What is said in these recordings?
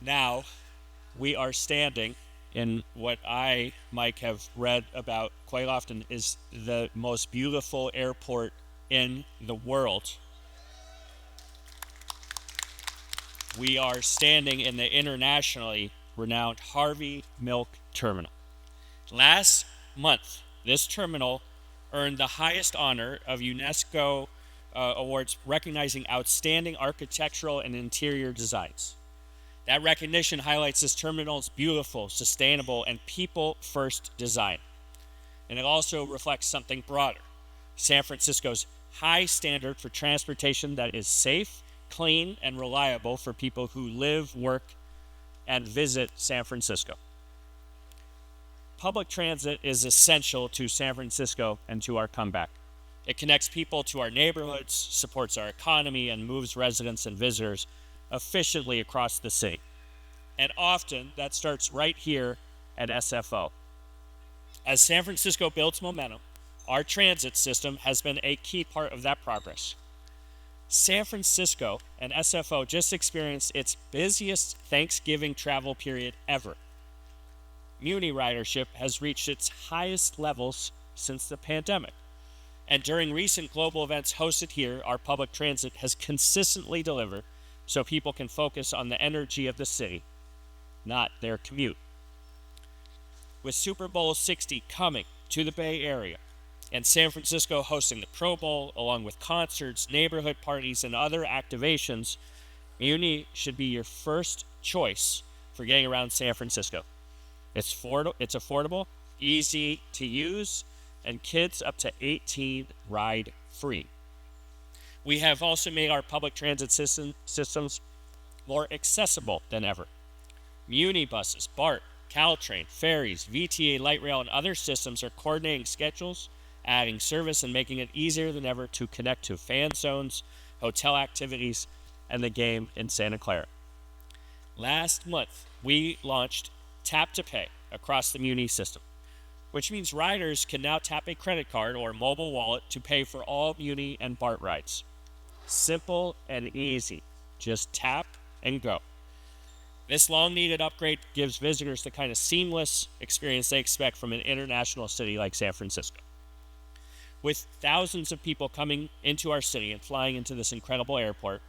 Now, we are standing in what I, Mike, have read about quite often is the most beautiful airport in the world. We are standing in the internationally renowned Harvey Milk Terminal. Last month, this terminal earned the highest honor of UNESCO awards recognizing outstanding architectural and interior designs. That recognition highlights this terminal's beautiful, sustainable, and people-first design. And it also reflects something broader: San Francisco's high standard for transportation that is safe, clean, and reliable for people who live, work, and visit San Francisco. Public transit is essential to San Francisco and to our comeback. It connects people to our neighborhoods, supports our economy, and moves residents and visitors efficiently across the city. And often that starts right here at SFO. As San Francisco builds momentum, our transit system has been a key part of that progress. San Francisco and SFO just experienced its busiest Thanksgiving travel period ever. Muni ridership has reached its highest levels since the pandemic. And during recent global events hosted here, our public transit has consistently delivered so people can focus on the energy of the city, not their commute. With Super Bowl 60 coming to the Bay Area and San Francisco hosting the Pro Bowl, along with concerts, neighborhood parties, and other activations, Muni should be your first choice for getting around San Francisco. It's affordable, easy to use, and kids up to 18 ride free. We have also made our public transit systems more accessible than ever. Muni buses, BART, Caltrain, ferries, VTA light rail, and other systems are coordinating schedules, adding service, and making it easier than ever to connect to fan zones, hotel activities, and the game in Santa Clara. Last month, we launched Tap to Pay across the Muni system, which means riders can now tap a credit card or mobile wallet to pay for all Muni and BART rides. Simple and easy. Just tap and go. This long-needed upgrade gives visitors the kind of seamless experience they expect from an international city like San Francisco. With thousands of people coming into our city and flying into this incredible airport,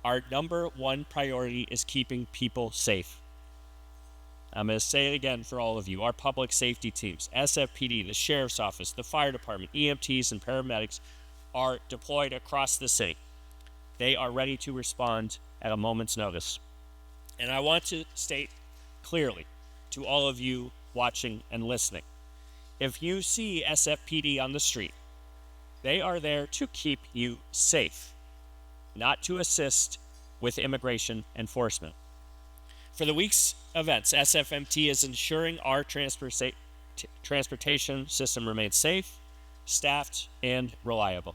our number one priority is keeping people safe. I'm going to say it again for all of you. Our public safety teams, SFPD, the Sheriff's Office, the Fire Department, EMTs, and paramedics are deployed across the city. They are ready to respond at a moment's notice. And I want to state clearly to all of you watching and listening, if you see SFPD on the street, they are there to keep you safe, not to assist with immigration enforcement. For the week's events, SFMT is ensuring our transportation system remains safe, staffed, and reliable.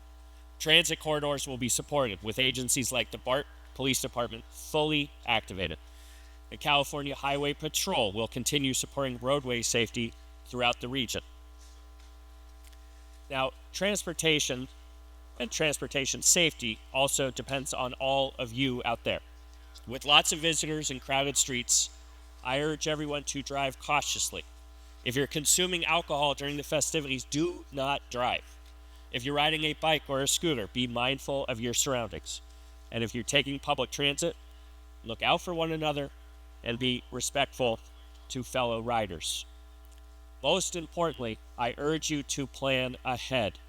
Transit corridors will be supported with agencies like the BART Police Department fully activated. The California Highway Patrol will continue supporting roadway safety throughout the region. Now, transportation and transportation safety also depends on all of you out there. With lots of visitors and crowded streets, I urge everyone to drive cautiously. If you're consuming alcohol during the festivities, do not drive. If you're riding a bike or a scooter, be mindful of your surroundings. And if you're taking public transit, look out for one another and be respectful to fellow riders. Most importantly, I urge you to plan ahead.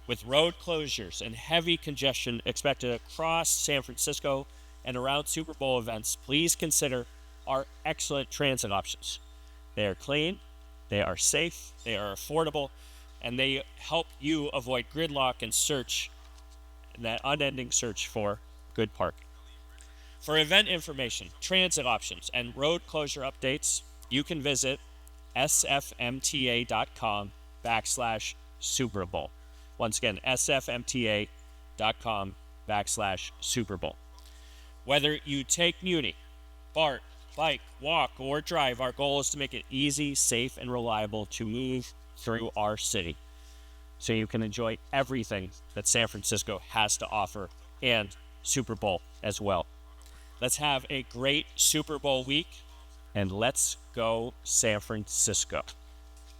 With road closures and heavy congestion expected across San Francisco and around Super Bowl events, please consider our excellent transit options. They are clean, they are safe, they are affordable, and they help you avoid gridlock and that unending search for good parking. For event information, transit options, and road closure updates, you can visit sfmta.com/Super Bowl. Once again, sfmta.com/Super Bowl. Whether you take Muni, BART, bike, walk, or drive, our goal is to make it easy, safe, and reliable to move through our city so you can enjoy everything that San Francisco has to offer and Super Bowl as well. Let's have a great Super Bowl week, and let's go San Francisco.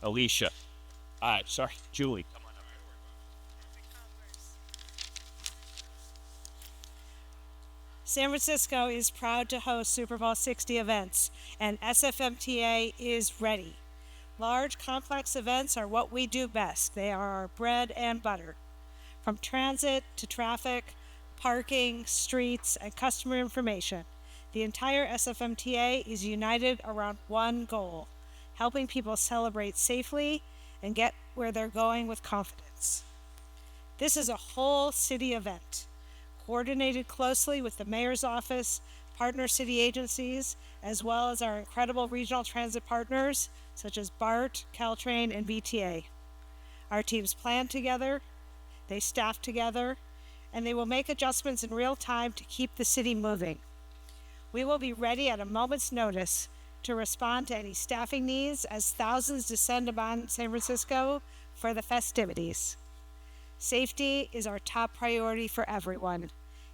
Alicia. Sorry, Julie. Come on up. San Francisco is proud to host Super Bowl 60 events, and SFMTA is ready. Large, complex events are what we do best. They are our bread and butter. From transit to traffic, parking, streets, and customer information, the entire SFMTA is united around one goal: helping people celebrate safely and get where they're going with confidence. This is a whole city event, coordinated closely with the mayor's office, partner city agencies, as well as our incredible regional transit partners such as BART, Caltrain, and VTA. Our teams plan together, they staff together, and they will make adjustments in real time to keep the city moving. We will be ready at a moment's notice to respond to any staffing needs as thousands descend upon San Francisco for the festivities. Safety is our top priority for everyone: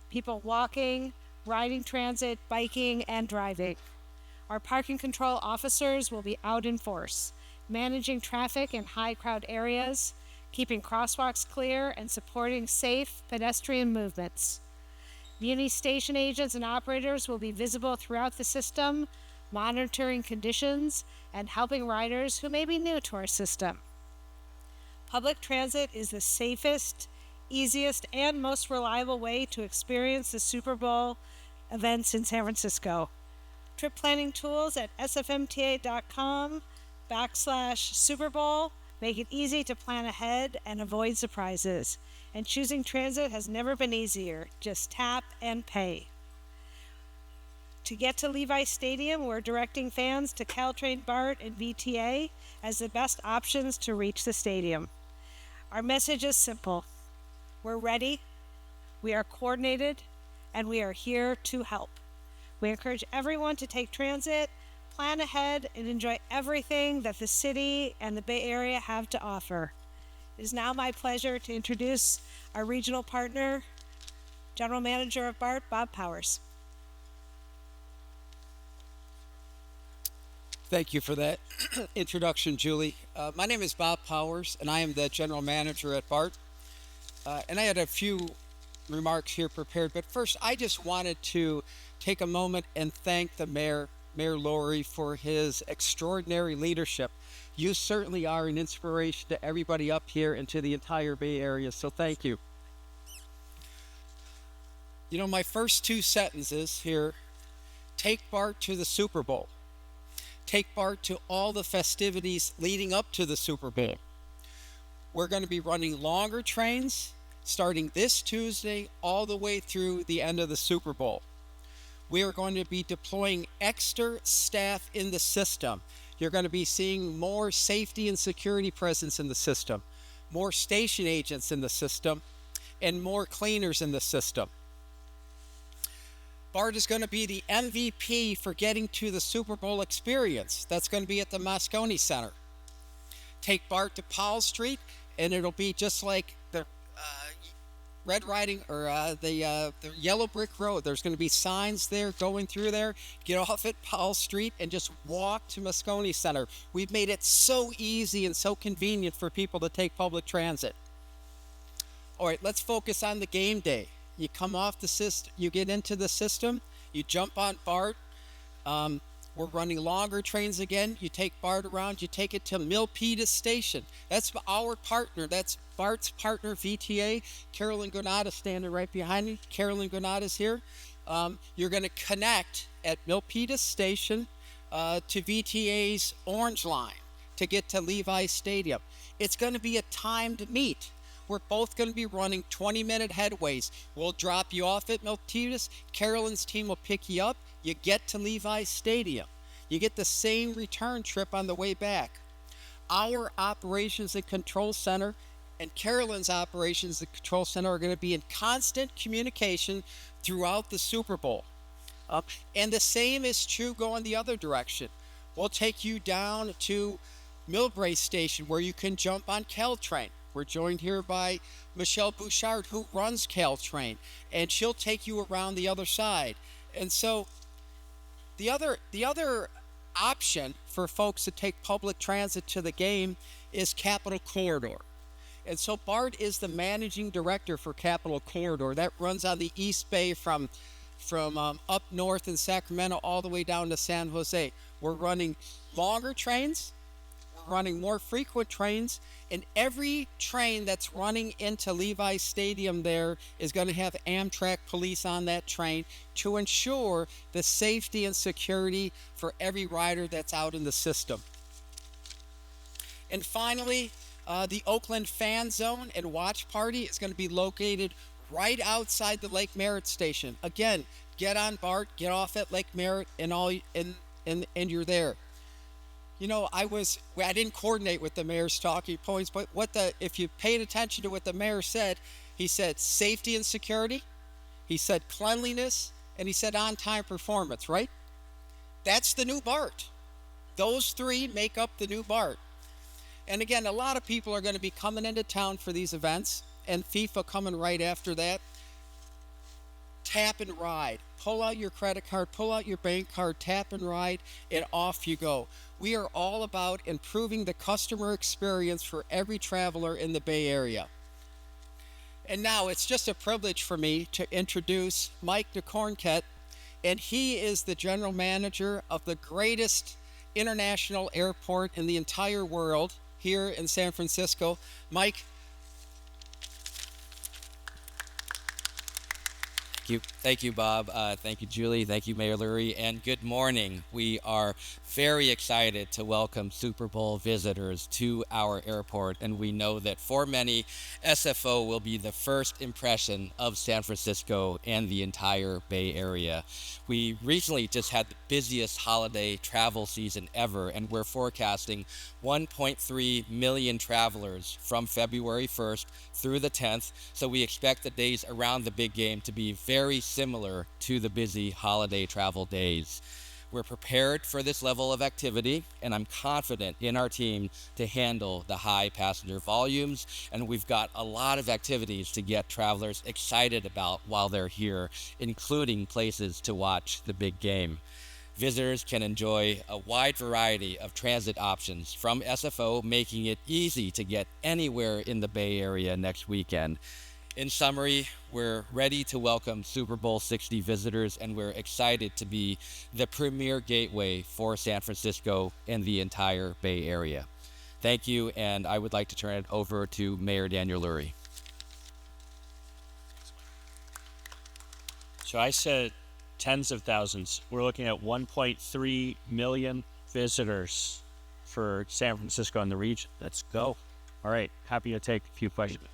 people walking, riding transit, biking, and driving. Our parking control officers will be out in force, managing traffic in high crowd areas, keeping crosswalks clear, and supporting safe pedestrian movements. Muni station agents and operators will be visible throughout the system, monitoring conditions and helping riders who may be new to our system. Public transit is the safest, easiest, and most reliable way to experience the Super Bowl events in San Francisco. Trip planning tools at sfmta.com/Super Bowl make it easy to plan ahead and avoid surprises. And choosing transit has never been easier. Just tap and pay. To get to Levi Stadium, we're directing fans to Caltrain, BART, and VTA as the best options to reach the stadium. Our message is simple: we're ready, we are coordinated, and we are here to help. We encourage everyone to take transit, plan ahead, and enjoy everything that the city and the Bay Area have to offer. It is now my pleasure to introduce our regional partner, General Manager of BART, Bob Powers. Thank you for that introduction, Julie. My name is Bob Powers, and I am the General Manager at BART. And I had a few remarks here prepared, but first I just wanted to take a moment and thank the Mayor Lori, for his extraordinary leadership. You certainly are an inspiration to everybody up here and to the entire Bay Area, so thank you. You know, my first two sentences here: take BART to the Super Bowl. Take BART to all the festivities leading up to the Super Bowl. We're going to be running longer trains starting this Tuesday all the way through the end of the Super Bowl. We are going to be deploying extra staff in the system. You're going to be seeing more safety and security presence in the system, more station agents in the system, and more cleaners in the system. BART is going to be the MVP for getting to the Super Bowl experience. That's going to be at the Moscone Center. Take BART to Powell Street, and it'll be just like the Red Riding or the Yellow Brick Road. There's going to be signs there going through there. Get off at Powell Street and just walk to Moscone Center. We've made it so easy and so convenient for people to take public transit. All right, let's focus on the game day. You come off the system, you get into the system, you jump on BART. We're running longer trains again. You take BART around, you take it to Milpitas Station. That's our partner. That's BART's partner, VTA. Carolyn Granada standing right behind me. Carolyn Granada's here. You're going to connect at Milpitas Station to VTA's Orange Line to get to Levi Stadium. It's going to be a timed meet. We're both going to be running 20-minute headways. We'll drop you off at Milpitas. Carolyn's team will pick you up. You get to Levi Stadium. You get the same return trip on the way back. Our operations and control center and Carolyn's operations and control center are going to be in constant communication throughout the Super Bowl. And the same is true going the other direction. We'll take you down to Millbrae Station where you can jump on Caltrain. We're joined here by Michelle Bouchard, who runs Caltrain, and she'll take you around the other side. And so the other option for folks to take public transit to the game is Capital Corridor. And so Bart is the managing director for Capital Corridor. That runs on the East Bay from up north in Sacramento all the way down to San Jose. We're running longer trains, we're running more frequent trains, and every train that's running into Levi's Stadium there is going to have Amtrak police on that train to ensure the safety and security for every rider that's out in the system. And finally, the Oakland Fan Zone and Watch Party is going to be located right outside the Lake Merritt station. Again, get on BART, get off at Lake Merritt, and you're there. You know, I didn't coordinate with the mayor's talking points, but if you paid attention to what the mayor said, he said safety and security, he said cleanliness, and he said on-time performance, right? That's the new BART. Those three make up the new BART. And again, a lot of people are going to be coming into town for these events, and FIFA coming right after that. Tap and ride. Pull out your credit card, pull out your bank card, tap and ride, and off you go. We are all about improving the customer experience for every traveler in the Bay Area. And now it's just a privilege for me to introduce Mike DeCornket, and he is the general manager of the greatest international airport in the entire world here in San Francisco. Mike. Thank you, Bob. Thank you, Julie. Thank you, Mayor Lurie. And good morning. We are very excited to welcome Super Bowl visitors to our airport. And we know that for many, SFO will be the first impression of San Francisco and the entire Bay Area. We recently just had the busiest holiday travel season ever, and we're forecasting 1.3 million travelers from February 1st through the 10th. So we expect the days around the big game to be very similar to the busy holiday travel days. We're prepared for this level of activity, and I'm confident in our team to handle the high passenger volumes, and we've got a lot of activities to get travelers excited about while they're here, including places to watch the big game. Visitors can enjoy a wide variety of transit options from SFO, making it easy to get anywhere in the Bay Area next weekend. In summary, we're ready to welcome Super Bowl 60 visitors, and we're excited to be the premier gateway for San Francisco and the entire Bay Area. Thank you, and I would like to turn it over to Mayor Daniel Lurie. So I said tens of thousands. We're looking at 1.3 million visitors for San Francisco and the region. Let's go. All right, happy to take a few questions.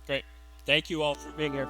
Great. Thank you all for being here.